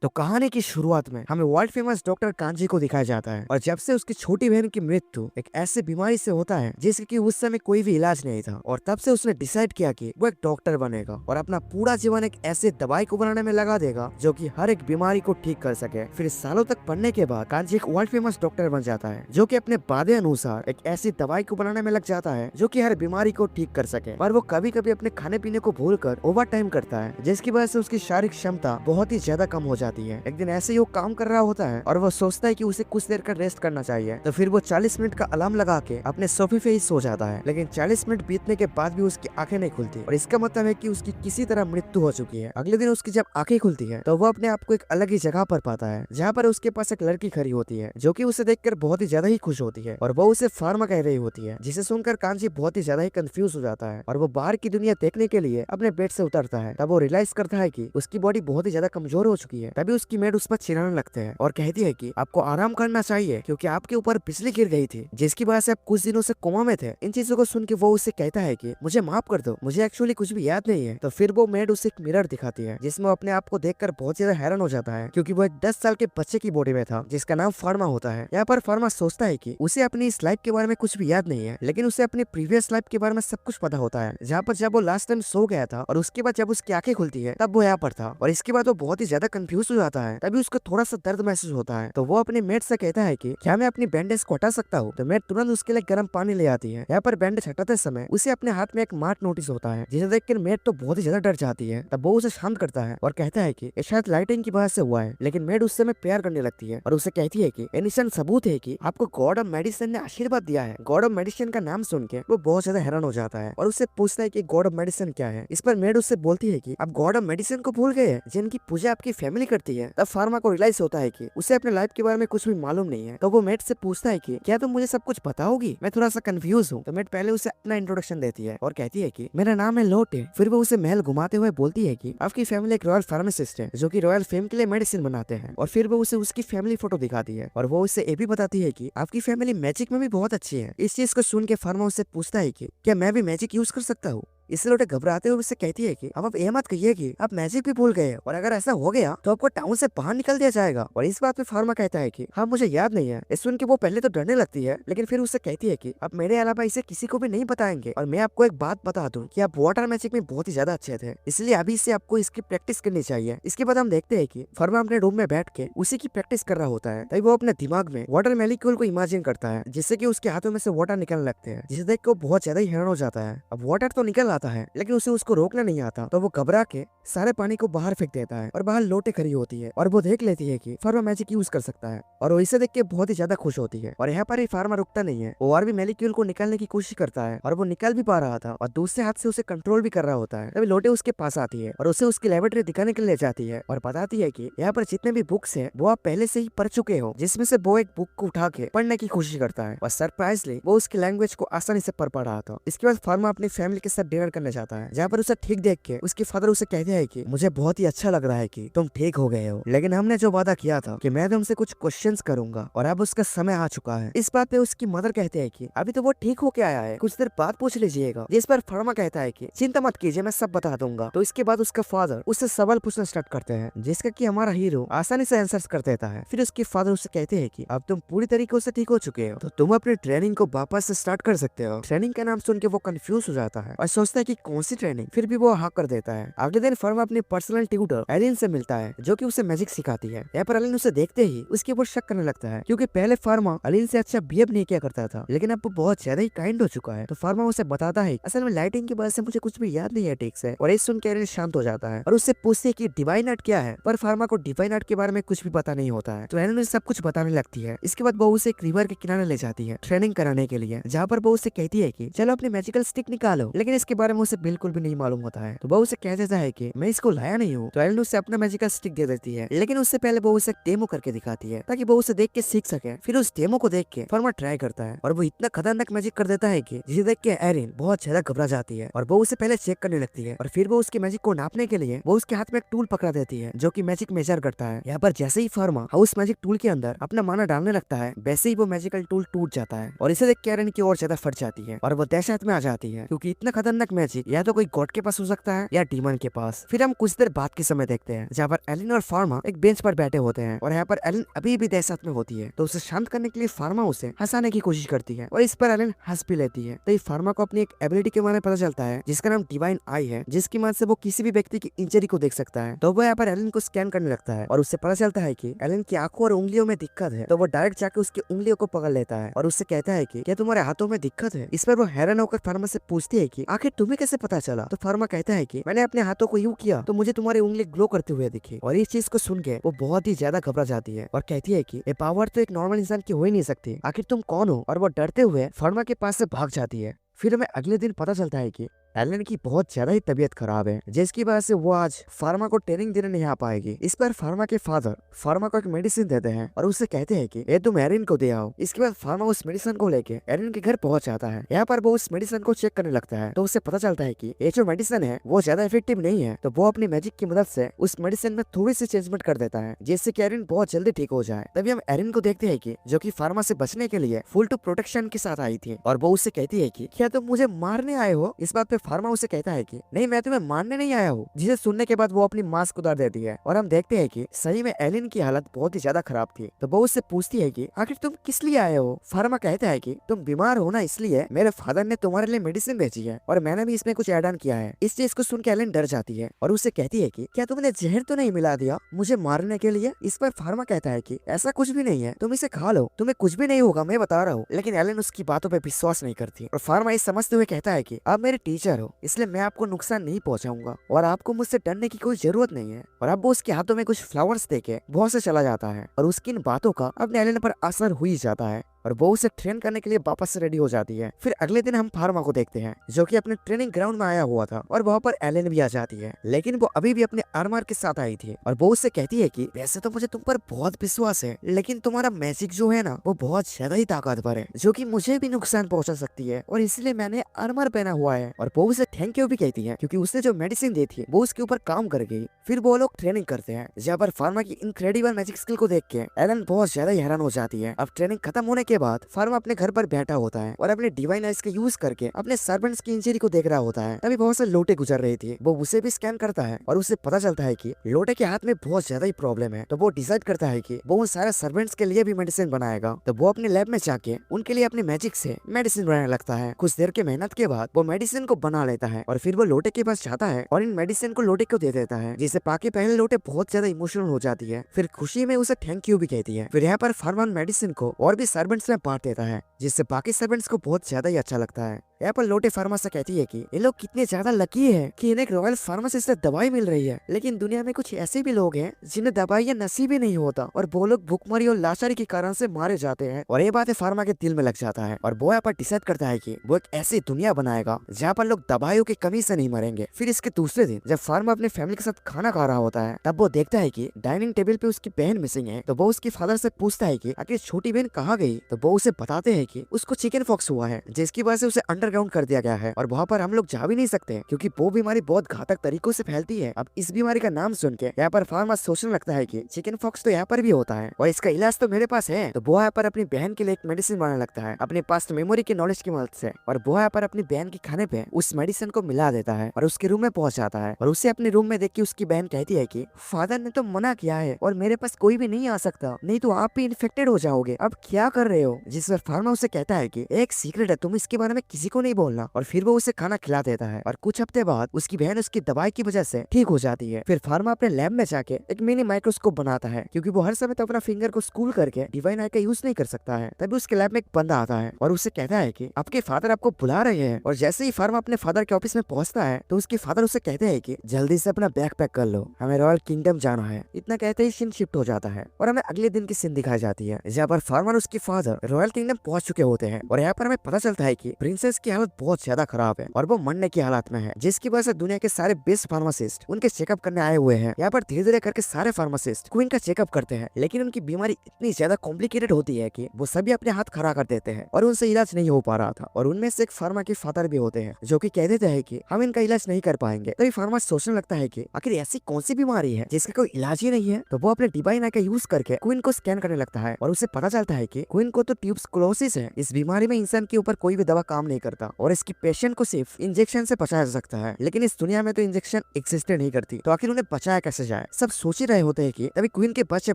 तो कहानी की शुरुआत में हमें वर्ल्ड फेमस डॉक्टर कांजी को दिखाया जाता है और जब से उसकी छोटी बहन की मृत्यु एक ऐसी बीमारी से होता है जिसके कि उस समय कोई भी इलाज नहीं था, और तब से उसने डिसाइड किया कि वो एक डॉक्टर बनेगा और अपना पूरा जीवन एक ऐसे दवाई को बनाने में लगा देगा जो कि हर एक बीमारी को ठीक कर सके। फिर सालों तक पढ़ने के बाद कांजी एक वर्ल्ड फेमस डॉक्टर बन जाता है जो कि अपने वादे अनुसार एक ऐसी दवाई को बनाने में लग जाता है जो कि हर बीमारी को ठीक कर सके। पर वो कभी कभी अपने खाने पीने को भूल कर ओवर टाइम करता है जिसकी वजह से उसकी शारीरिक क्षमता बहुत ही ज्यादा कम हो जाती है। एक दिन ऐसे ही वो काम कर रहा होता है और वो सोचता है कि उसे कुछ देर का रेस्ट करना चाहिए, तो फिर वो 40 मिनट का अलार्म लगा के अपने सोफे पे ही सो जाता है। लेकिन 40 मिनट बीतने के बाद भी उसकी आंखें नहीं खुलती और इसका मतलब है कि उसकी किसी तरह मृत्यु हो चुकी है। अगले दिन उसकी जब आंखें खुलती है तो वो अपने आप को एक अलग ही जगह पर पाता है जहाँ पर उसके पास एक लड़की खड़ी होती है जो कि उसे देखकर बहुत ही ज्यादा ही खुश होती है और वो उसे फार्मा कह रही होती है, जिसे सुनकर कांजी बहुत ही ज्यादा ही कंफ्यूज हो जाता है और वो बाहर की दुनिया देखने के लिए अपने बेड से उतरता है। तब वो रियलाइज करता है कि उसकी बॉडी बहुत ही ज्यादा कमजोर हो चुकी है। तभी उसकी मेड उस पर चिल्लाने लगते हैं और कहती है कि आपको आराम करना चाहिए क्योंकि आपके ऊपर बिजली गिर गई थी जिसकी वजह से आप कुछ दिनों से कोमा में थे। इन चीजों को सुन के वो उसे कहता है कि मुझे माफ कर दो, मुझे एक्चुअली कुछ भी याद नहीं है। तो फिर वो मेड उसे एक मिरर दिखाती है जिसमें वो अपने आप को देखकर बहुत ज्यादा हैरान हो जाता है क्योंकि वो एक 10 साल के बच्चे की बॉडी में था जिसका नाम फार्मा होता है। यहाँ पर फार्मा सोचता है कि उसे अपनी इस लाइफ के बारे में कुछ भी याद नहीं है, लेकिन उसे अपनी प्रीवियस लाइफ के बारे में सब कुछ पता होता है, जहाँ पर जब वो लास्ट टाइम सो गया था और उसके बाद जब उसकी आंखें खुलती है तब वो यहाँ पर था। और इसके बाद वो बहुत ही ज्यादा कंफ्यूज हो जाता है। तभी उसको थोड़ा सा दर्द महसूस होता है तो वो अपने मेट से कहता है कि क्या मैं अपनी बैंडेज को हटा सकता हूँ। तो मेट तुरंत उसके लिए गर्म पानी ले आती है। यहाँ पर बैंडेज हटाते समय उसे अपने हाथ में एक मार्क नोटिस होता है जिसे देखकर मेट तो बहुत ही ज्यादा डर जाती है। तब वो उसे शांत करता है और कहता है कि ये शायद लाइटिंग की वजह से हुआ है, लेकिन मेट उससे में प्यार करने लगती है और उसे कहती है कि ये निशान सबूत है कि आपको गॉड ऑफ मेडिसिन ने आशीर्वाद दिया है। गॉड ऑफ मेडिसिन का नाम सुन के वो बहुत ज्यादा हैरान हो जाता है और उससे पूछता है कि गॉड ऑफ मेडिसिन क्या है। इस पर मेट उससे बोलती है कि आप गॉड ऑफ मेडिसिन को भूल गए हैं जिनकी पूजा आपकी फैमिली करती है। तब फार्मा को रियलाइज होता है कि उसे अपने लाइफ के बारे में कुछ भी मालूम नहीं है। तो वो मेट से पूछता है कि क्या तुम मुझे सब कुछ बताओगी, मैं थोड़ा सा कंफ्यूज हूँ। तो मेट पहले उसे अपना इंट्रोडक्शन देती है और कहती है कि मेरा नाम है लोटे। फिर वो उसे महल घुमाते हुए बोलती है कि आपकी फैमिली एक रॉयल फार्मासिस्ट है जो कि रॉयल फेम के लिए मेडिसिन बनाते हैं। और फिर वो उसे उसकी फैमिली फोटो दिखाती है और वो उसे ये भी बताती है कि आपकी फैमिली मैजिक में भी बहुत अच्छी है। इस चीज को सुन के फार्मा उससे पूछता है कि क्या मैं भी मैजिक यूज कर सकता हूँ। इससे लोटे घबराते हुए उससे कहती है कि अब आप ये मत कहिए कि आप मैजिक भी भूल गए और अगर ऐसा हो गया तो आपको टाउन से बाहर निकल दिया जाएगा। और इस बात पे फार्मा कहता है कि हाँ मुझे याद नहीं है। इस सुन के वो पहले तो डरने लगती है, लेकिन फिर उससे कहती है कि अब मेरे अलावा इसे किसी को भी नहीं बताएंगे। और मैं आपको एक बात बता दूं कि आप वाटर मैजिक में बहुत ही ज्यादा अच्छे थे, इसलिए अभी से आपको इसकी प्रैक्टिस करनी चाहिए। इसके बाद हम देखते हैं कि फार्मा अपने रूम में बैठ के उसी की प्रैक्टिस कर रहा होता है। तभी वो अपने दिमाग में वाटर मेलिक्यूल को इमेजिन करता है जिससे कि उसके हाथों में से वाटर निकलने लगते हैं, जिसे देख के वो बहुत ज्यादा ही हैरान हो जाता है। अब वाटर तो निकल आता है लेकिन उसे उसको रोकना नहीं आता, तो वो घबरा के सारे पानी को बाहर फेंक देता है और बाहर लोटे खड़ी होती है और वो देख लेती है कि फार्मा मैजिक यूज कर सकता है और वो इसे देख के बहुत ही ज्यादा खुश होती है। और यहाँ पर ही फार्मा रुकता नहीं है, वो और भी मेलिक्यूल को निकालने की कोशिश करता है और वो निकल भी पा रहा था और दूसरे हाथ से उसे कंट्रोल भी कर रहा होता है। तभी लोटे उसके पास आती है और उसे उसकी लेबोरेटरी दिखाने के लिए जाती है और बताती है कि यहाँ पर जितने भी बुक्स है वो आप पहले से ही पढ़ चुके हो, जिसमें से वो एक बुक को उठा के पढ़ने की कोशिश करता है और सरप्राइजली वो उसकी लैंग्वेज को आसानी से पढ़ पा रहा था। इसके बाद फार्मा अपनी फैमिली के साथ डिनर करने जाता है जहाँ पर उसे ठीक देख के उसके फादर उसे कहते हैं कि मुझे बहुत ही अच्छा लग रहा है कि तुम ठीक हो गए हो, लेकिन हमने जो वादा किया था कि मैं तुमसे कुछ क्वेश्चंस करूंगा और अब उसका समय आ चुका है। इस बात पे उसकी मदर कहते हैं कि अभी तो वो ठीक होके आया है, कुछ देर बाद पूछ लीजिएगा। जिस पर फार्मा कहता है कि चिंता मत कीजिए, मैं सब बता दूंगा। तो इसके बाद उसका फादर उससे सवाल पूछना स्टार्ट करते हैं जिसका कि हमारा हीरो आसानी से आंसर कर देता है। फिर उसके फादर उससे कहते हैं कि अब तुम पूरी तरीके से ठीक हो चुके हो तो तुम अपनी ट्रेनिंग को वापस से स्टार्ट कर सकते हो। ट्रेनिंग का नाम सुन के वो कंफ्यूज हो जाता है और सोचता है कि कौन सी ट्रेनिंग, फिर भी वो हाँ कर देता है। अगले दिन फार्मा अपनी पर्सनल ट्यूटर एलिन से मिलता है जो कि उसे मैजिक सिखाती है। यहाँ पर एलिन उसे देखते ही उसके ऊपर शक करने लगता है क्योंकि पहले फार्मा एलिन से अच्छा बिहेव नहीं किया करता था, लेकिन अब वो बहुत ज्यादा ही काइंड हो चुका है। तो फार्मा उसे बताता है असल में लाइटिंग की वजह से मुझे कुछ भी याद नहीं है ठीक से। और ये सुन के एलिन शांत हो जाता है और उससे पूछते है कि डिवाइन आर्ट क्या है, पर फार्मा को डिवाइन आर्ट के बारे में कुछ भी पता नहीं होता है। तो एलिन सब कुछ बताने लगती है। इसके बाद वो उसे एक रिवर के किनारे ले जाती है ट्रेनिंग कराने के लिए, जहाँ पर वो उसे कहती है कि चलो अपनी मैजिकल स्टिक निकालो, लेकिन इसके बारे में उसे बिल्कुल भी नहीं मालूम होता है। तो वो उसे कह देता है कि मैं इसको लाया नहीं हूँ। तो एलिन उसे अपना मैजिकल स्टिक दे देती है, लेकिन उससे पहले वो उसे डेमो करके दिखाती है ताकि वो उसे देख के सीख सके। फिर उस डेमो को देख के फार्मा ट्राई करता है और वो इतना खतरनाक मैजिक कर देता है कि जिसे देख के एरिन बहुत ज्यादा घबरा जाती है और वो उसे पहले चेक करने लगती है। और फिर वो उसके मैजिक को नापने के लिए वो उसके हाथ में एक टूल पकड़ा देती है जो कि मैजिक मेजर करता है। यहाँ पर जैसे ही फार्मा हाउस मैजिक टूल के अंदर अपना माना डालने लगता है वैसे ही वो मैजिकल टूल टूट जाता है और इसे देख के एरिन की और ज्यादा फट जाती है और वो दहशत में आ जाती है क्योंकि इतना खतरनाक मैजिक या तो कोई गॉड के पास हो सकता है या डीमन के पास। फिर हम कुछ देर बाद के समय देखते हैं जहाँ पर एलिन और फार्मा एक बेंच पर बैठे होते हैं और यहाँ पर एलिन अभी भी दहशत में होती है, तो उसे शांत करने के लिए फार्मा उसे हंसाने की कोशिश करती है और इस पर एलिन हंस भी लेती है। तो फार्मा को अपनी एक एबिलिटी के बारे में पता चलता है जिसका नाम डिवाइन आई है, जिसकी मदद से वो किसी भी व्यक्ति की इंजरी को देख सकता है। तो वो यहाँ पर एलिन को स्कैन करने लगता है और उससे पता चलता है कि एलिन की आंखों और उंगलियों में दिक्कत है। तो वो डायरेक्ट जाकर उसकी उंगलियों को पकड़ लेता है और उससे कहता है कि क्या तुम्हारे हाथों में दिक्कत है। इस पर वो हैरान होकर फार्मा से पूछती है कि आखिर तुम्हें कैसे पता चला। तो फार्मा कहता है कि मैंने अपने हाथों को यूं किया तो मुझे तुम्हारी उंगली ग्लो करते हुए दिखी। और इस चीज को सुन के वो बहुत ही ज्यादा घबरा जाती है और कहती है कि ये पावर तो एक नॉर्मल इंसान की हो ही नहीं सकती, आखिर तुम कौन हो। और वो डरते हुए फार्मा के पास से भाग जाती है। फिर हमें अगले दिन पता चलता है कि एलन की बहुत ज्यादा ही तबीयत खराब है, जिसकी वजह से वो आज फार्मा को ट्रेनिंग देने नहीं आ पाएगी। इस पर फार्मा के फादर फार्मा को एक मेडिसिन देते हैं और उससे कहते हैं कि ये तुम एरिन को दे आओ। इसके बाद फार्मा उस मेडिसिन को लेके एरिन के घर पहुंच जाता है। यहाँ पर वो उस मेडिसिन को चेक करने लगता है तो उसे पता चलता है कि ये जो मेडिसिन है वो ज्यादा इफेक्टिव नहीं है। तो वो अपनी मैजिक की मदद से उस मेडिसिन में थोड़ी सी चेंजमेंट कर देता है जिससे कि एरिन बहुत जल्दी ठीक हो जाए। तभी हम एरिन को देखते हैं कि जो कि फार्मा से बचने के लिए फुल टू प्रोटेक्शन के साथ आई थी और वो उससे कहती है कि क्या तुम मुझे मारने आए हो। इस बात पे फार्मा उसे कहता है कि नहीं, मैं तुम्हें मारने नहीं आया हूँ। जिसे सुनने के बाद वो अपनी मास्क उतार देती है और हम देखते हैं कि सही में एलिन की हालत बहुत ही ज्यादा खराब थी। तो वो उससे पूछती है कि आखिर तुम किस लिए आए हो। फार्मा कहता है कि तुम बीमार हो ना, इसलिए मेरे फादर ने तुम्हारे लिए मेडिसिन भेजी है और मैंने भी इसमें कुछ ऐड ऑन किया है। इस चीज को सुन के एलिन डर जाती है और उससे कहती है कि क्या तुमने जहर तो नहीं मिला दिया मुझे मारने के लिए। इस पर फार्मा कहता है कि ऐसा कुछ भी नहीं है, तुम इसे खा लो, तुम्हें कुछ भी नहीं होगा, मैं बता रहा हूँ। लेकिन एलिन उसकी बातों पर विश्वास नहीं करती और फार्मा ये समझते हुए कहता है कि आप मेरे टीचर हो, इसलिए मैं आपको नुकसान नहीं पहुंचाऊंगा और आपको मुझसे डरने की कोई जरूरत नहीं है। और अब वो उसके हाथों में कुछ फ्लावर्स देके बहुत से चला जाता है और उसकी इन बातों का अपने एलिन पर असर हो ही जाता है और वो उसे ट्रेन करने के लिए वापस से रेडी हो जाती है। फिर अगले दिन हम फार्मा को देखते हैं जो कि अपने ट्रेनिंग ग्राउंड में आया हुआ था और वहाँ पर एलिन भी आ जाती है, लेकिन वो अभी भी अपने आर्मर के साथ आई थी और वो उससे कहती है कि वैसे तो मुझे तुम पर बहुत विश्वास है, लेकिन तुम्हारा मैजिक जो है ना वो बहुत ज्यादा ही ताकतवर है जो कि मुझे भी नुकसान पहुंचा सकती है और इसलिए मैंने आर्मर पहना हुआ है। और वो उसे थैंक यू भी कहती है क्योंकि उसने जो मेडिसिन दी थी वो उसके ऊपर काम कर गई। फिर वो लोग ट्रेनिंग करते हैं जहाँ पर फार्मा की इनक्रेडिबल मैजिक स्किल को देख के एलन बहुत ज्यादा हैरान हो जाती है। अब ट्रेनिंग खत्म होने के बाद फार्मा अपने घर पर बैठा होता है और अपने डिवाइन आइज का यूज करके अपने सर्वेंट्स की इंजरी को देख रहा होता है। तभी बहुत से लोटे गुजर रही थी, वो उसे भी स्कैन करता है और उसे पता चलता है कि लोटे के हाथ में बहुत ज्यादा ही प्रॉब्लम है। तो वो डिसाइड करता है कि वो उन सारे सर्वेंट्स के लिए भी मेडिसिन बनाएगा। तो वो अपने लैब में जाके उनके लिए अपने मैजिक से मेडिसिन बनाने लगता है। कुछ देर के मेहनत के बाद वो मेडिसिन को बना लेता है और फिर वो लोटे के पास जाता है और इन मेडिसिन को लोटे को दे देता है, जिसे पाके पहले लोटे बहुत ज्यादा इमोशनल हो जाती है। फिर खुशी में उसे थैंक यू भी कहती है। फिर यहाँ पर फार्मा मेडिसिन को और भी सर्वेंट्स में बांट देता है जिससे बाकी सर्वेंट्स को बहुत ज्यादा ही अच्छा लगता है। यहाँ पर लोटे फार्मा से कहती है कि ये लोग कितने ज्यादा लकी है कि इन्हें एक रॉयल फार्मेसी से दवाई मिल रही है, लेकिन दुनिया में कुछ ऐसे भी लोग हैं जिन्हें दवाई या नसीब ही नहीं होता और वो लोग भूखमरी और लाचारी के कारण से मारे जाते हैं। और ये बात फार्मा के दिल में लग जाता है और वो यहाँ पर डिसाइड करता है कि वो एक ऐसी दुनिया बनाएगा जहाँ पर लोग दवाइयों की कमी से नहीं मरेंगे। फिर इसके दूसरे दिन जब फार्मा अपने फैमिली के साथ खाना खा रहा होता है तब वो देखता है कि डाइनिंग टेबल पे उसकी बहन मिसिंग है। तो वो उसके फादर से पूछता है कि आखिर छोटी बहन कहाँ गई। तो वो उसे बताते हैं कि उसको चिकन फॉक्स हुआ है जिसकी वजह से उसे अंडरग्राउंड कर दिया गया है और वहाँ पर हम लोग जा भी नहीं सकते क्योंकि वो बीमारी बहुत घातक तरीकों से फैलती है। अब इस बीमारी का नाम सुन के यहाँ पर फार्मा सोचने लगता है कि चिकन फॉक्स तो यहाँ पर भी होता है और इसका इलाज तो मेरे पास है। तो वो यहाँ पर अपनी बहन के लिए एक मेडिसिन बनाने लगता है अपने पास्ट मेमोरी की नॉलेज की मदद से और वो यहाँ पर अपनी बहन के खाने पे उस मेडिसिन को मिला देता है और उसके रूम में पहुंच जाता है। और उसे अपने रूम में देख के उसकी बहन कहती है कि फादर ने तो मना किया है और मेरे पास कोई भी नहीं आ सकता, नहीं तो आप भी इन्फेक्टेड हो जाओगे, अब क्या कर रहे हो। जिस पर फार्मा उसे कहता है कि एक सीक्रेट है, तुम इसके बारे में किसी को नहीं बोलना। और फिर वो उसे खाना खिला देता है और कुछ हफ्ते बाद उसकी बहन उसकी दवाई की वजह से ठीक हो जाती है। फिर फार्मा अपने लैब में जाके एक मिनी माइक्रोस्कोप बनाता है क्योंकि वो हर समय तो अपना फिंगर को स्कूल करके डिवाइन आई का यूज नहीं कर सकता है। तभी उसके लैब में एक बंदा आता है और उसे कहता है कि आपके फादर आपको बुला रहे हैं। और जैसे ही फार्मा अपने फादर के ऑफिस में पहुंचता है तो उसके फादर उसे कहते हैं कि जल्दी से अपना बैग पैक कर लो, हमें रॉयल किंगडम जाना है। इतना कहते ही सीन शिफ्ट हो जाता है और हमें अगले दिन की सीन दिखाई जाती है जहाँ पर फार्मा और उसके फादर रॉयल किंगडम पहुंच चुके होते हैं और यहाँ पर हमें पता चलता है कि प्रिंसेस की हालत बहुत ज्यादा खराब है और वो मरने की हालत में है, जिसकी वजह से दुनिया के सारे बेस्ट फार्मासिस्ट उनके चेकअप करने आए हुए हैं। यहाँ पर धीरे धीरे करके सारे फार्मासिस्ट क्वीन का चेकअप करते हैं, लेकिन उनकी बीमारी इतनी ज्यादा कॉम्प्लिकेटेड होती है कि वो सभी अपने हाथ खड़ा कर देते हैं और उनसे इलाज नहीं हो पा रहा था। और उनमें से एक फार्मा के फादर भी होते हैं जो कि कह देते हैं कि हम इनका इलाज नहीं कर पाएंगे। तो फार्मा सोचने लगता है कि आखिर ऐसी कौन सी बीमारी है जिसका कोई इलाज ही नहीं है। तो वो अपने डिवाइन आई का यूज करके क्वीन को स्कैन करने लगता है और उसे पता चलता है कि क्वीन को तो ट्यूबरकुलोसिस है। इस बीमारी में इंसान के ऊपर कोई भी दवा काम नहीं करता और इसकी पेशेंट को सिर्फ इंजेक्शन से बचाया जा सकता है, लेकिन इस दुनिया में तो इंजेक्शन एक्सिस्ट नहीं करती, तो आखिर उन्हें बचाया कैसे जाए। सब सोच ही रहे होते हैं कि तभी क्वीन के बच्चे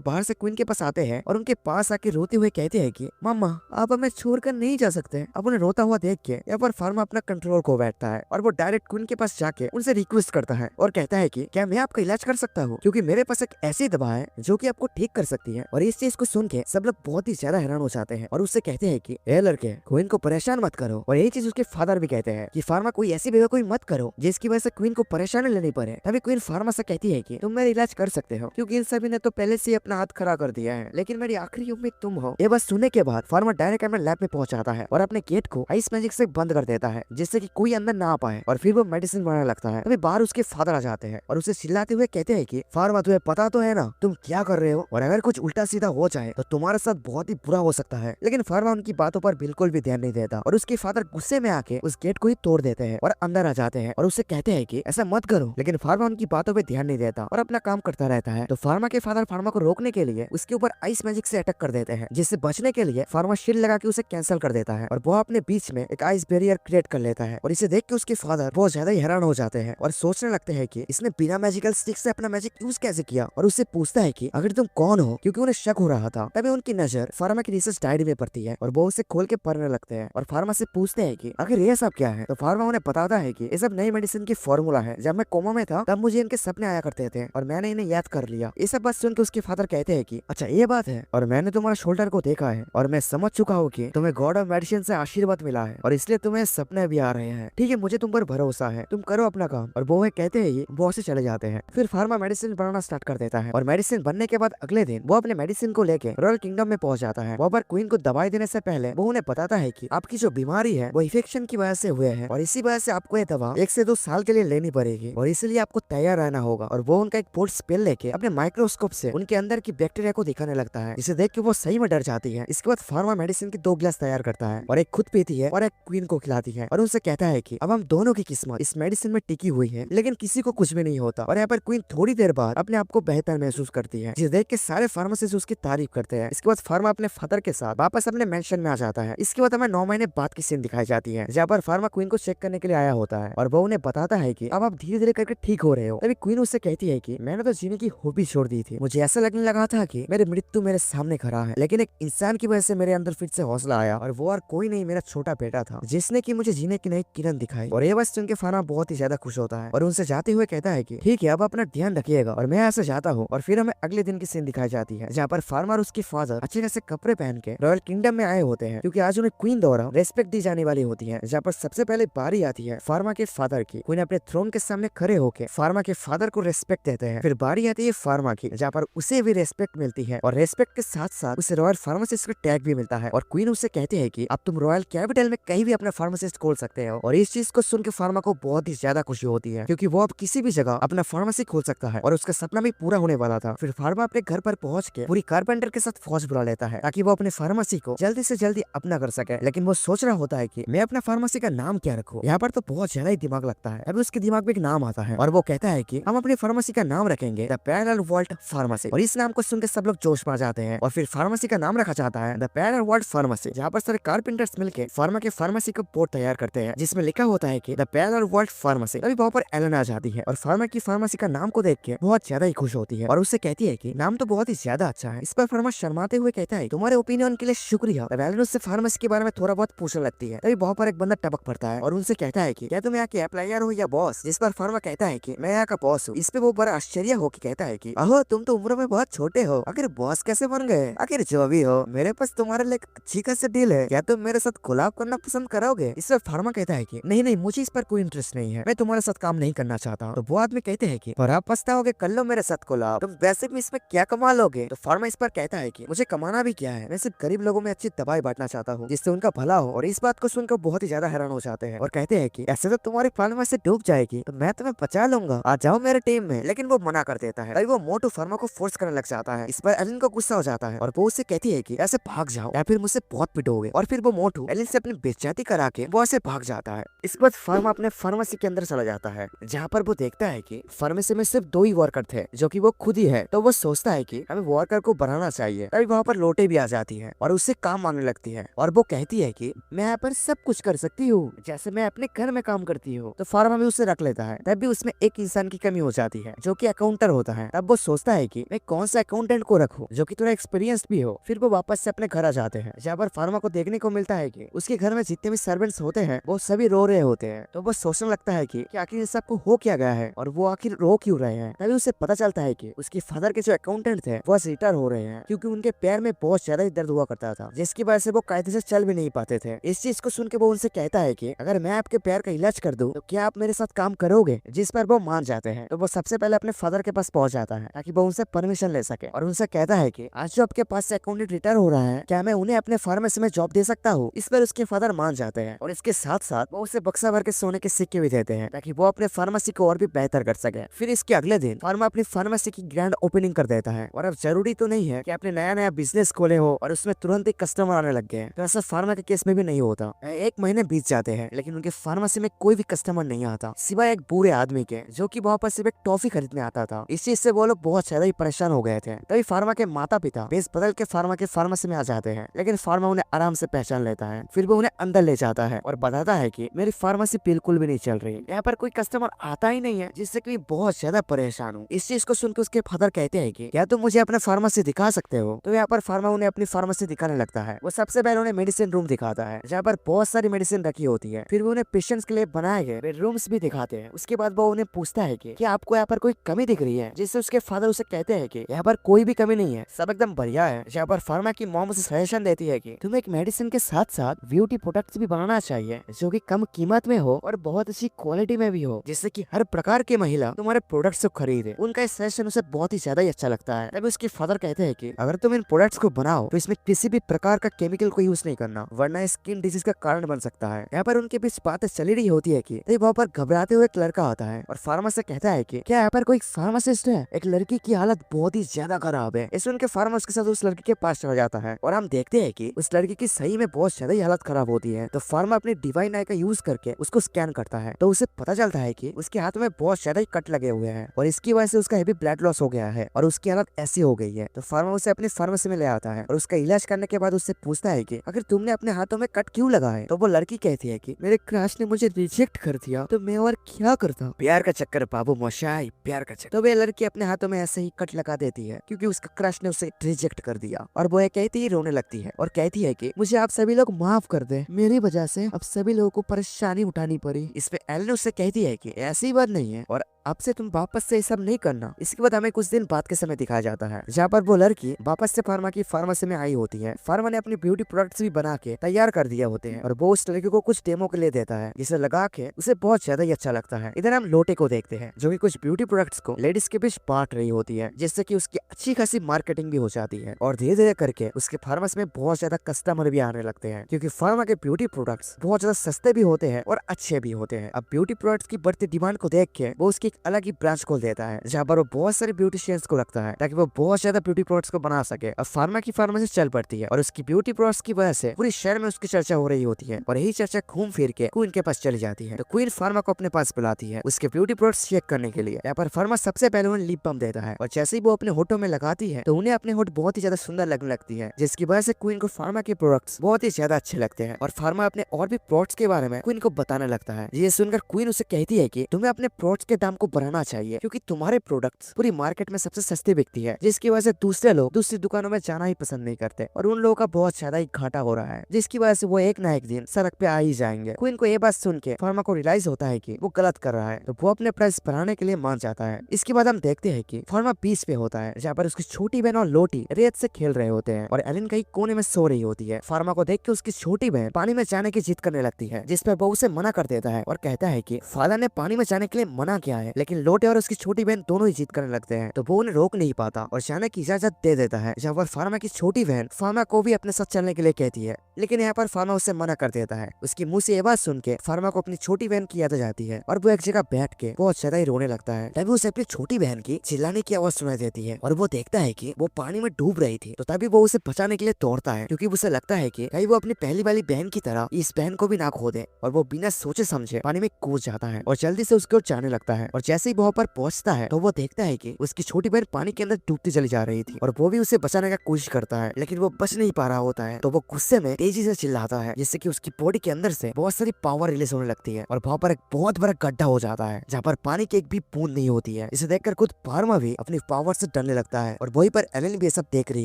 बाहर से क्वीन के पास आते हैं और उनके पास आके रोते हुए कहते हैं कि मामा आप हमें छोड़कर नहीं जा सकते। अब उन्हें रोता हुआ देख के यहाँ पर फार्मा अपना कंट्रोल खो बैठता है और वो डायरेक्ट क्वीन के पास जाके उनसे रिक्वेस्ट करता है और कहता है कि क्या मैं आपका इलाज कर सकता हूँ, क्योंकि मेरे पास एक ऐसी दवा है जो कि आपको ठीक कर सकती है। और इस चीज को सुन के सब लोग बहुत ही ज्यादा हैरान हो जाते हैं और उससे कहते हैं कि ए लड़के, क्वीन को परेशान मत करो। और यही चीज उसके फादर भी कहते हैं कि फार्मा कोई ऐसी बेवकूफी मत करो जिसकी वजह से क्वीन को परेशानी लेनी पड़े। तभी क्वीन फार्मा से कहती है कि तुम मेरा इलाज कर सकते हो, क्योंकि इन सभी ने तो पहले से ही अपना हाथ खड़ा कर दिया है, लेकिन मेरी आखिरी उम्मीद तुम हो। ये बस सुनने के बाद फार्मा डायरेक्ट अपने लैब में पहुंच जाता है और अपने गेट को आइस मैजिक से बंद कर देता है, जिससे कि कोई अंदर ना आ पाए। और फिर वो मेडिसिन बनाने लगता है। तभी बाहर उसके फादर आ जाते हैं और उसे चिल्लाते हुए कहते हैं कि फार्मा तुम्हें पता तो है ना तुम क्या कर रहे हो, और अगर कुछ उल्टा सीधा हो जाए तो तुम्हारे साथ बहुत ही बुरा हो सकता है। लेकिन फार्मा उनकी बातों पर बिल्कुल भी ध्यान नहीं देता और उसके फादर गुस्से में आके उस गेट को ही तोड़ देते हैं और अंदर आ जाते हैं और उससे कहते हैं कि ऐसा मत करो। लेकिन फार्मा उनकी बातों पे ध्यान नहीं देता और अपना काम करता रहता है। तो फार्मा के फादर फार्मा को रोकने के लिए उसके ऊपर आइस मैजिक से अटैक कर देते हैं, जिससे बचने के लिए फार्मा शील्ड लगा के उसे कैंसिल कर देता है और वो अपने बीच में एक आइस बैरियर क्रिएट कर लेता है। और इसे देख के उसके फादर बहुत ज्यादा हैरान हो जाते हैं और सोचने लगते हैं कि इसने बिना मैजिकल स्टिक से अपना मैजिक यूज कैसे किया, और उससे पूछता है कि आखिर तुम कौन हो, क्योंकि उन्हें शक हो रहा था। तभी उनकी नजर फार्मा की रिसर्च डायरी में पड़ती है और वो उसे खोल के पढ़ने लगते हैं और फार्मा से पूछते हैं कि आखिर ये सब क्या है। तो फार्मा उन्हें बताता है कि ये सब नई मेडिसिन की फॉर्मूला है। जब मैं कोमा में था तब मुझे इनके सपने आया करते थे और मैंने इन्हें याद कर लिया। ये सब बात सुन के उसके फादर कहते हैं कि अच्छा ये बात है, और मैंने तुम्हारा शोल्डर को देखा है और मैं समझ चुका हूँ कि तुम्हें गॉड ऑफ मेडिसिन से आशीर्वाद मिला है और इसलिए तुम्हें सपने भी आ रहे हैं। ठीक है, मुझे तुम पर भरोसा है, तुम करो अपना काम। और वो कहते हैं वो से चले जाते हैं। फिर फार्मा मेडिसिन बनाना स्टार्ट कर देता है और मेडिसिन बनने के बाद अगले दिन वो अपने मेडिसिन को लेके रॉयल किंगडम में पहुंच जाता है। वहाँ पर क्वीन को दवाई देने से पहले वो उन्हें बताता है कि आपकी जो बीमारी है वो इन्फेक्शन की वजह से हुए है और इसी वजह से आपको ये दवा 1 से 2 साल के लिए लेनी पड़ेगी और इसलिए आपको तैयार रहना होगा। और वो उनका एक बोल्ड स्पेल लेके अपने माइक्रोस्कोप से उनके अंदर की बैक्टीरिया को दिखाने लगता है, जिसे देख के वो सही में डर जाती है। इसके बाद फार्मा मेडिसिन की 2 गिलास तैयार करता है और एक खुद पीती है और एक क्वीन को खिलाती है और उनसे कहता है कि अब हम दोनों की किस्मत इस मेडिसिन में टिकी हुई है, लेकिन किसी को कुछ भी नहीं होता। और यहाँ पर क्वीन थोड़ी देर बाद अपने आप को बेहतर महसूस करती है, जिसे देख के सारे फार्मासिस्ट उसकी तारीफ करते हैं। इसके बाद फार्मा अपने फादर के साथ वापस अपने मेंशन में आ जाता है। इसके बाद हमें 9 महीने बाद की सीन दिखाई जाती है, जहाँ पर फार्मा क्वीन को चेक करने के लिए आया होता है और वो उन्हें बताता है कि अब आप धीरे धीरे करके ठीक हो रहे हो। तभी क्वीन उससे कहती है कि मैंने तो जीने की हॉबी छोड़ दी थी, मुझे ऐसा लगने लगा था कि मेरी मृत्यु मेरे सामने खड़ा है, लेकिन एक इंसान की वजह से मेरे अंदर फिर से हौसला आया और वो और कोई नहीं मेरा छोटा बेटा था, जिसने की मुझे जीने की नई किरण दिखाई। और ये बस सुन के फार्मा बहुत ही ज्यादा खुश होता है और उनसे जाते हुए कहता है कि ठीक है अब अपना ध्यान रखिएगा और मैं ऐसे जाता हूँ। और फिर हमें अगले दिन की सीन दिखाई जाती है, जहाँ पर फार्मा और उसके फादर अच्छे खासे कपड़े पहन के रॉयल किंगडम में आए होते हैं, क्योंकि आज उन्हें क्वीन द्वारा रेस्पेक्ट दी जाने वाली होती है। जहाँ पर सबसे पहले बारी आती है फार्मा के फादर की। क्वीन अपने थ्रोन के सामने खड़े होकर फार्मा के फादर को रेस्पेक्ट देते हैं। फिर बारी आती है फार्मा की, जहाँ पर उसे भी रेस्पेक्ट मिलती है और रेस्पेक्ट के साथ साथ उसे रॉयल फार्मासिस्ट का टैग भी मिलता है। और क्वीन उसे कहते हैं कि अब तुम रॉयल कैपिटल में कहीं भी अपना फार्मासिस्ट खोल सकते हो। और इस चीज को सुन के फार्मा को बहुत ही ज्यादा खुशी होती है, क्योंकि वो अब किसी भी जगह अपना फार्मेसी खोल सकता है और उसका सपना भी पूरा होने वाला था। फिर फार्मा अपने घर पर पहुंच के पूरी कारपेंटर के साथ फौज बुला लेता है ताकि वो अपने फार्मेसी को जल्दी से जल्दी अपना कर सके। लेकिन वो सोच रहा होता है कि मैं अपना फार्मेसी का नाम क्या रखूं। यहाँ पर तो बहुत ज्यादा ही दिमाग लगता है। अभी उसके दिमाग में एक नाम आता है और वो कहता है कि हम अपनी फार्मेसी का नाम रखेंगे द पैरेलल वर्ल्ड फार्मेसी। और इस नाम को सुनकर सब लोग जोश में आ जाते हैं और फिर फार्मेसी का नाम रखा जाता है द पैरेलल वर्ल्ड फार्मेसी, जहाँ पर सारे कारपेंटर्स मिलकर फार्मा के फार्मेसी का बोर्ड तैयार करते हैं, जिसमें लिखा होता है कि द पैरेलल वर्ल्ड फार्मेसी। तभी वहाँ पर एलन आ जाती है और फार्मा की फार्मेसी का नाम को देख के बहुत ज्यादा ही खुश होती है और उससे कहती है कि नाम तो बहुत ही ज्यादा अच्छा है। इस पर फार्मा शर्माते हुए कहता है तुम्हारे ओपिनियन के लिए शुक्रिया। एलन उससे फार्मेसी के बारे में थोड़ा बहुत पूछने लगती है। तभी वहाँ पर एक बंदा टपक पड़ता है और उनसे कहता है कि क्या तुम यहाँ के एम्प्लॉयर हो या बॉस। जिस पर फार्मा कहता है कि मैं यहाँ का बॉस हूँ। इस पे वो बड़ा आश्चर्य हो के कहता है कि अहो तुम तो उम्र में बहुत छोटे हो, आखिर बॉस कैसे बन गए। आखिर जो भी हो मेरे पास तुम्हारे लिए अच्छी खासी डील है, क्या तुम मेरे साथ कोलैब करना पसंद करोगे। इस पर फार्मा कहता है कि नहीं नहीं मुझे इस पर कोई इंटरेस्ट नहीं है, मैं तुम्हारे साथ काम नहीं करना चाहता। तो वो आदमी कहते हैं कि और आप पछताओगे, कर लो मेरे साथ कोलैब, तुम वैसे भी इसमें क्या कमा लोगे। तो फार्मा इस पर कहता है कि मुझे कमाना भी क्या है, मैं सिर्फ गरीब लोगों में अच्छी दवाई बांटना चाहता हूँ जिससे उनका भला हो। और इस बात को सुनकर बहुत ही ज्यादा हैरान हो जाते हैं और कहते हैं कि ऐसे तो तुम्हारी फार्मा से डूब जाएगी, तो मैं तुम्हें बचा लूंगा, आ जाओ मेरे टीम में। लेकिन वो मना कर देता है। वो मोटू फार्मा को फोर्स करने लग जाता है। इस पर एलिन को गुस्सा हो जाता है और वो उससे कहती है कि ऐसे भाग जाओ या फिर मुझसे बहुत पिटोगे। और फिर वो मोटू एलिन से अपनी बेइज्जती करा के वो ऐसे भाग जाता है। इस बाद फार्मा अपने फार्मेसी के अंदर चला जाता है, जहाँ पर वो देखता है कि फार्मेसी में सिर्फ 2 ही वर्कर थे, जो कि वो खुद ही है। तो वो सोचता है कि हमें वर्कर को बढ़ाना चाहिए। तभी वहाँ पर लोटे भी आ जाती है और उससे काम मांगने लगती है और वो कहती है कि मैं यहाँ पर सब कुछ कर सकती हूँ जैसे मैं अपने घर में काम करती हूँ। तो फार्मा भी उसे रख लेता है। तब भी उसमें एक इंसान की कमी हो जाती है जो कि अकाउंटर होता है। तब वो सोचता है कि मैं कौन सा अकाउंटेंट को रखूं जो कि थोड़ा एक्सपीरियंस भी हो। फिर वो वापस से अपने घर आ जाते हैं जहाँ पर फार्मा को देखने को मिलता है कि उसके घर में जितने भी सर्वेंट्स होते हैं वो सभी रो रहे होते हैं। तो वो सोचने लगता है कि आखिर इन सबको हो क्या गया है और वो आखिर रो क्यों रहे हैं। तभी उसे पता चलता है कि उसके फादर के जो अकाउंटेंट थे वो रिटायर हो रहे हैं क्योंकि उनके पैर में बहुत ज्यादा दर्द हुआ करता था जिसकी वजह से वो कायदे से चल भी नहीं पाते थे। इस चीज को सुन के वो उनसे कहता है कि अगर मैं आपके पैर का इलाज कर दूं तो क्या आप मेरे साथ काम करोगे। जिस पर वो मान जाते हैं। तो वो सबसे पहले अपने फादर के पास पहुंच जाता है ताकि वो उनसे परमिशन ले सके और उनसे कहता है कि आज जो आपके पास से अकाउंटेंट रिटायर हो रहा है क्या मैं उन्हें अपने फार्मेसी में जॉब दे सकता हूँ। इस पर उसके फादर मान जाते हैं और इसके साथ साथ वो उसे बक्सा भर के सोने के सिक्के भी देते हैं ताकि वो अपने फार्मेसी को और भी बेहतर कर सके। फिर इसके अगले दिन फार्मा अपनी फार्मेसी की ग्रैंड ओपनिंग कर देता है। और अब जरूरी तो नहीं है कि आपने नया नया बिजनेस खोले हो और उसमें तुरंत ही कस्टमर आने लग गए। तो ऐसा फार्मा के केस में भी नहीं होता। 1 महीने बीत जाते हैं लेकिन उनके फार्मेसी में कोई भी कस्टमर नहीं आता सिवाय एक बूढ़े आदमी के जो कि वहाँ पर सिर्फ एक टॉफी खरीदने आता था। इस चीज से वो लोग बहुत ज्यादा ही परेशान हो गए थे। तभी फार्मा के माता पिता बेस बदल के फार्मा के फार्मेसी में आ जाते हैं लेकिन फार्मा उन्हें आराम से पहचान लेता है। फिर वो उन्हें अंदर ले जाता है और बताता है कि मेरी फार्मेसी बिल्कुल भी नहीं चल रही, यहाँ पर कोई कस्टमर आता ही नहीं है जिससे कि बहुत ज्यादा परेशान हूँ। इस चीज को सुनकर उसके फादर कहते हैं कि क्या तुम मुझे अपना फार्मेसी दिखा सकते हो। तो यहाँ पर फार्मा उन्हें अपनी फार्मेसी दिखाने लगता है। वो सबसे पहले उन्हें मेडिसिन रूम दिखाता है जहाँ पर बहुत सारी मेडिसिन रखी होती है। फिर वो उन्हें पेशेंट्स के लिए बनाए गए बेडरूम्स भी दिखाते हैं। उसके बाद वो उन्हें पूछता है कि क्या आपको यहाँ पर कोई कमी दिख रही है। जिससे उसके फादर उसे कहते हैं कि यहाँ पर कोई भी कमी नहीं है, सब एकदम बढ़िया है। यहाँ पर फार्मा की मॉम उसे सजेशन देती है कि तुम्हें एक मेडिसिन के साथ साथ ब्यूटी प्रोडक्ट्स भी बनाना चाहिए जो कि कम कीमत में हो और बहुत अच्छी क्वालिटी में भी हो जिससे कि हर प्रकार की महिला तुम्हारे प्रोडक्ट्स को खरीदे। उनका इस सजेशन उसे बहुत ही ज्यादा ही अच्छा लगता है। तभी उसके फादर कहते हैं कि अगर तुम इन प्रोडक्ट्स को बनाओ तो इसमें किसी भी प्रकार का केमिकल को यूज नहीं करना वरना स्किन डिजीज का कारण बन सकता है। यहाँ पर उनके बीच बातें चली रही होती है कि तभी वहाँ पर घबराते हुए एक लड़का आता है और फार्मा से कहता है कि क्या यहाँ पर कोई फार्मासिस्ट है। एक लड़की की हालत बहुत ही ज्यादा खराब है। इस उनके फार्मा उसके साथ उस लड़की के पास चला जाता है और हम देखते हैं कि उस लड़की की सही में बहुत ज्यादा ही हालत खराब होती है। तो फार्मा अपनी डिवाइन आई का यूज करके उसको स्कैन करता है तो उसे पता चलता है कि उसके हाथ में बहुत ज्यादा ही कट लगे हुए हैं और इसकी वजह से उसका हेवी ब्लड लॉस हो गया है और उसकी हालत ऐसी हो गई है। तो फार्मा उसे अपनी फार्मेसी में ले आता है और उसका इलाज करने के बाद उससे पूछता है कि अगर तुमने अपने हाथों में कट क्यों लगा है। तो वो लड़की कहती है कि मेरे क्रश ने मुझे रिजेक्ट कर दिया तो मैं और क्या करता। प्यार का चक्कर बाबू मोशाई, प्यार का चक्कर। तो वे लड़की अपने हाथों में ऐसे ही कट लगा देती है क्योंकि उसका क्रश ने उसे रिजेक्ट कर दिया और वो कहती ही रोने लगती है और कहती है कि मुझे आप सभी लोग माफ कर दे, मेरी वजह से अब सभी लोगों को परेशानी उठानी पड़ी। इस पे एलन उससे कहती है कि ऐसी बात नहीं है और अब से तुम वापस से ये सब नहीं करना। इसके बाद हमें कुछ दिन बाद के समय दिखाया जाता है जहाँ पर वो लड़की वापस से फार्मा की फार्मेसी में आई होती है। फार्मा ने अपनी ब्यूटी प्रोडक्ट्स भी बना के तैयार कर दिए होते हैं और वो उस लड़की को कुछ डेमो के लिए देता है जिसे लगा के उसे बहुत ज्यादा ही अच्छा लगता है। इधर हम लोटे को देखते हैं जो कि कुछ ब्यूटी प्रोडक्ट्स को लेडीज के बीच बांट रही होती है जिससे कि उसकी अच्छी खासी मार्केटिंग भी हो जाती है और धीरे धीरे करके उसके फार्मेसी में बहुत ज्यादा कस्टमर भी आने लगते हैं क्योंकि फार्मा के ब्यूटी प्रोडक्ट्स बहुत ज्यादा सस्ते भी होते हैं और अच्छे भी होते हैं। अब ब्यूटी प्रोडक्ट्स की बढ़ती डिमांड को देख के वो उसकी एक अलग ही ब्रांच खोल देता है जहाँ पर वो बहुत सारे ब्यूटिशियंस को रखता है ताकि वो बहुत ज्यादा ब्यूटी प्रोडक्ट्स को बना सके। अब फार्मा की फार्मेसी चल पड़ती है और उसकी ब्यूटी प्रोडक्ट्स की वजह से पूरे शहर में उसकी चर्चा हो रही होती है और यही चर्चा घूम फिर के क्वीन के पास चली जाती है। तो क्वीन फार्मा को अपने पास बुलाती है उसके ब्यूटी प्रोडक्ट्स चेक करने के लिए। यहाँ पर फार्मा सबसे पहले उन्हें लिप बाम देता है और जैसे ही वो अपने होठों में लगाती है तो उन्हें अपने होठ बहुत ही ज्यादा सुंदर लगने लगती है जिसकी वजह से क्वीन को फार्मा के प्रोडक्ट्स बहुत ही ज्यादा अच्छे लगते हैं और फार्मा अपने और भी प्रोडक्ट्स के बारे में क्वीन को बताने लगता है। ये सुनकर क्वीन उसे कहती है कि तुम्हें अपने प्रोडक्ट्स के दाम को बढ़ाना चाहिए क्योंकि तुम्हारे प्रोडक्ट्स पूरी मार्केट में सबसे सस्ते बिकती है जिसकी वजह से दूसरे लोग दूसरी दुकानों में जाना ही पसंद नहीं करते और उन लोगों का बहुत ज्यादा ही घाटा हो रहा है जिसकी वजह से वो एक ना एक दिन सड़क पे आ ही जाएंगे। क्वीन को ये बात सुन के फार्मा को रियलाइज होता है कि वो गलत कर रहा है तो वो अपने प्राइस बढ़ाने के लिए मान जाता है। इसके बाद हम देखते हैं कि फार्मा बीच पे होता है जहाँ पर उसकी छोटी बहन और लोटी रेत से खेल रहे होते हैं और एलिन कहीं कोने में सो रही होती है। फार्मा को देख के उसकी छोटी बहन पानी में जाने की जिद करने लगती है जिस पर वो उसे मना कर देता है और कहता है कि फादर ने पानी में जाने के लिए मना किया है। लेकिन लोटे और उसकी छोटी बहन दोनों ही जिद करने लगते हैं तो वो उन्हें रोक नहीं पाता और जाने की इजाजत दे देता है। जहाँ पर फार्मा की छोटी बहन फार्मा को भी अपने साथ चलने के लिए कहती है लेकिन यहाँ पर फार्मा उसे मना कर देता है। उसकी मुंह से ये बात सुन के फार्मा को अपनी छोटी बहन की याद आ जाती है और वो एक जगह बैठ के बहुत ज्यादा ही रोने लगता है। तभी उसे अपनी छोटी बहन की चिल्लाने की आवाज सुनाई देती है और वो देखता है कि वो पानी में डूब रही थी। तो तभी वो उसे बचाने के लिए दौड़ता है क्योंकि उसे लगता है कि कहीं वो अपनी पहली वाली बहन की तरह इस बहन को भी ना खो दे और वो बिना सोचे समझे पानी में कूद जाता है और जल्दी से उसकी ओर जाने लगता है और जैसे ही वो वहाँ पर पहुंचता है तो वो देखता है कि उसकी छोटी बहन पानी के अंदर डूबती चली जा रही थी और वो भी उसे बचाने का कोशिश करता है, लेकिन वो बच नहीं पा रहा होता है। तो वो गुस्से में तेजी से चिल्लाता है, जिससे कि उसकी बॉडी के अंदर से बहुत सारी पावर रिलीज होने लगती है और वहाँ पर एक बहुत बड़ा गड्ढा हो जाता है जहाँ पर पानी की एक भी बूंद नहीं होती है। इसे देखकर खुद फार्मा भी अपनी पावर से डरने लगता है और वहीं पर एलन भी ये सब देख रही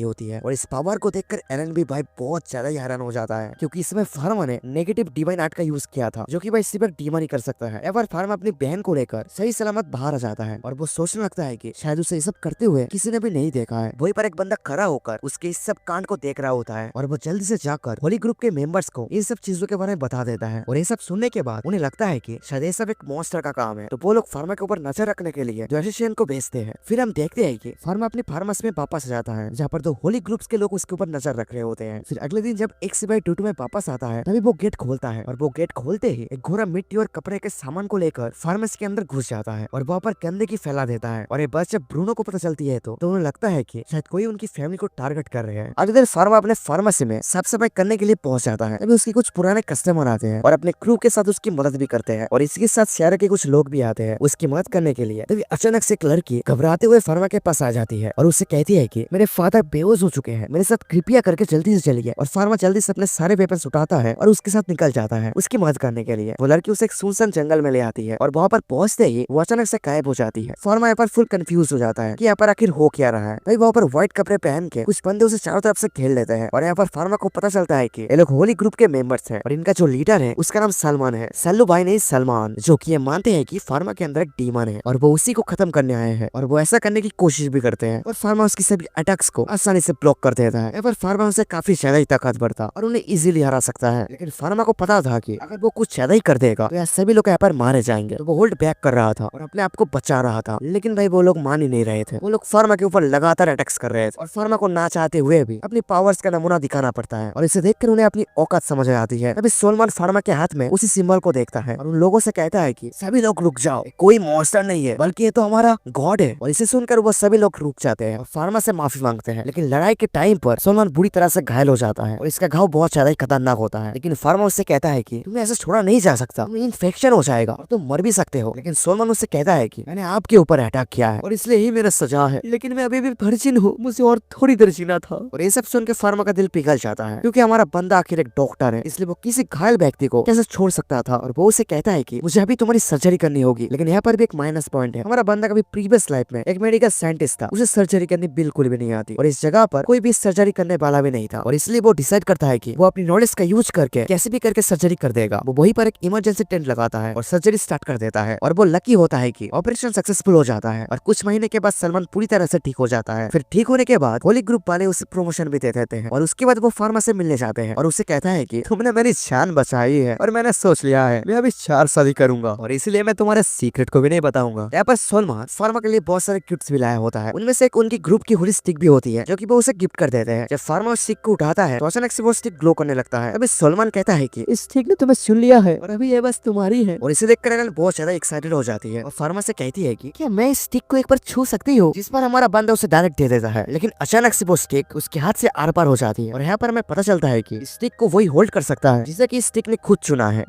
होती है। और इस पावर को देखकर एलन भी भाई बहुत ज्यादा हैरान हो जाता है, क्योंकि इसमें फार्मा ने नेगेटिव डिवाइन आर्ट का यूज किया था, जो कि भाई सिर्फ डीमन ही कर सकता है। एक बार फार्मा अपनी बहन को लेकर सही सलामत बाहर आ जाता है और वो सोचने लगता है कि शायद उसे ये सब करते हुए किसी ने भी नहीं देखा है। वहीं पर एक बंदा खड़ा होकर उसके इस सब कांड को देख रहा होता है और वो जल्दी से जाकर होली ग्रुप के मेंबर्स को इन सब चीजों के बारे में बता देता है। और ये सब सुनने के बाद उन्हें लगता है कि शायद ये सब एक मॉन्स्टर का काम है, तो वो लोग फार्मा के ऊपर नजर रखने के लिए एशियन को भेजते हैं। फिर हम देखते हैं कि फार्मा अपनी फार्मस में वापस आ जाता है, जहाँ पर दो होली ग्रुप्स के लोग उसके ऊपर नजर रख रहे होते हैं। फिर अगले दिन जब एक सिपाही टूटू में वापस आता है तभी वो गेट खोलता है और वो गेट खोलते ही एक घोड़ा मिट्टी और कपड़े के सामान को लेकर फार्मेसी के अंदर घुस जाता है और वहाँ पर गंदगी फैला देता है। और ये बात जब ब्रूनो को पता चलती है तो उन्हें लगता है कि शायद कोई उनकी फैमिली को टारगेट कर रहे हैं। अगले दिन फार्मा अपने फार्मेसी में साफ सफाई करने के लिए पहुंच जाता है। तभी उसके कुछ पुराने कस्टमर आते हैं और अपने क्रू के साथ उसकी मदद भी करते हैं और इसके साथ शहर के कुछ लोग भी आते हैं उसकी मदद करने के लिए। तभी अचानक से एक लड़की घबराते हुए फार्मा के पास आ जाती है और उससे कहती है कि मेरे फादर बेहोश हो चुके हैं, मेरे साथ कृपया करके जल्दी से चलिए। और फार्मा जल्दी से अपने सारे वेपन्स उठाता है और उसके साथ निकल जाता है उसकी मदद करने के लिए। वो लड़की उसे एक सुनसान जंगल में ले आती है और वहाँ पर पहुंचते ही वो अचानक से गायब हो जाती है। फार्मा यहाँ पर फुल कंफ्यूज हो जाता है कि यहाँ पर आखिर हो क्या रहा है। तभी वहाँ पर व्हाइट कपड़े पहन के कुछ बंदे उसे चारों तरफ से घेर लेते हैं और यहाँ पर फार्मा को पता चलता है कि ये लोग होली ग्रुप के मेंबर्स हैं और इनका जो लीडर है उसका नाम सलमान है, सल्लू भाई नहीं सलमान, जो कि ये मानते हैं कि फार्मा के अंदर एक डीमन है और वो उसी को खत्म करने आए हैं और वो ऐसा करने की कोशिश भी करते हैं। और फार्मा उसकी सभी अटैक्स को आसानी से ब्लॉक कर देता है। पर फार्मा उसे काफी ज्यादा ही ताकतवर था और उन्हें इजीली हरा सकता है, लेकिन फार्मा को पता था कि अगर वो कुछ ज्यादा ही कर देगा तो यहाँ सभी लोग यहाँ पर मारे जाएंगे। तो वो होल्ड बैक कर रहा था और अपने आप को बचा रहा था, लेकिन भाई वो लोग मान ही नहीं रहे थे। वो लोग फार्मा के ऊपर लगातार अटैक्स कर रहे थे और फार्मा को ना चाहते हुए भी अपनी पावर्स का नमूना दिखाना पड़ता है और इसे देखकर उन्हें अपनी औकात समझ आती है। तभी सोलमान फार्मा के हाथ में उसी सिंबल को देखता है और उन लोगों से कहता है कि सभी लोग रुक जाओ, कोई मॉन्स्टर नहीं है बल्कि ये तो हमारा गॉड है। और इसे सुनकर वो सभी लोग रुक जाते हैं और फार्मा से माफी मांगते हैं, लेकिन लड़ाई के टाइम पर सोलमान बुरी तरह से घायल हो जाता है और इसका घाव बहुत ज्यादा ही खतरनाक होता है। लेकिन फार्मा उससे कहता है कि तुम्हें ऐसे छोड़ा नहीं जा सकता, तुम्हें इन्फेक्शन हो जाएगा और तुम मर भी सकते हो। लेकिन सोलमान उससे कहता है कि मैंने आपके ऊपर अटैक किया है और इसलिए ही मेरा सजा है, लेकिन मैं अभी भी वर्जिन हूँ, मुझे और थोड़ी देर जीना था। और ये सब सुन के फार्मा का दिल पिघल जाता है, क्योंकि हमारा बंदा आखिर एक डॉक्टर है, इसलिए वो किसी घायल व्यक्ति को कैसे छोड़ सकता था। और वो उसे कहता है कि मुझे अभी तुम्हारी सर्जरी करनी होगी। लेकिन यहाँ पर भी एक माइनस पॉइंट है, हमारा बंदा कभी प्रीवियस लाइफ में एक मेडिकल साइंटिस्ट था, उसे सर्जरी करनी बिल्कुल भी नहीं आती और इस जगह पर कोई भी सर्जरी करने वाला भी नहीं था। और इसलिए वो डिसाइड करता है कि वो अपनी नॉलेज का यूज करके कैसे भी करके सर्जरी कर देगा। वो वहीं पर एक इमरजेंसी टेंट लगाता है और सर्जरी स्टार्ट कर देता है और वो लकी होता है कि ऑपरेशन सक्सेसफुल हो जाता है। और कुछ महीने के बाद सलमान पूरी तरह से ठीक हो जाता है। फिर ठीक होने के बाद होली ग्रुप वाले उसे प्रमोशन भी दे देते हैं और उसके बाद वो फार्मा से मिलने जाते हैं और उसे कहता है कि तुमने मेरी जान बचाई है और मैंने सोच लिया है मैं अभी 4 शादी करूंगा और इसलिए मैं तुम्हारे सीक्रेट को भी नहीं बताऊंगा। यहाँ पर सलमान फार्मा के लिए बहुत सारे गिफ्ट्स भी लाया होता है, उनमें से एक उनकी ग्रुप की होली स्टिक भी होती है जो कि वो उसे गिफ्ट कर देते हैं। जब फार्मा उस स्टिक को उठाता है तो अचानक से वो स्टिक ग्लो करने लगता है। अभी सलमान कहता है कि इस स्टिक ने तुम्हें सुन लिया है और अभी ये बस तुम्हारी है। और इसे देखकर एलन बहुत ज्यादा एक्साइटेड हो जाती है और फार्मा से कहती है कि क्या मैं इस स्टिक को एक बार छू सकती हूँ, जिस पर हमारा बंदा उसे डायरेक्ट दे देता है। लेकिन अचानक से वो स्टिक उसके हाथ से आर पार हो जाती है और यहाँ पर हमें पता चलता है कि स्टिक को वही होल्ड कर सकता है जिसे कि स्टिक ने खुद चुना है।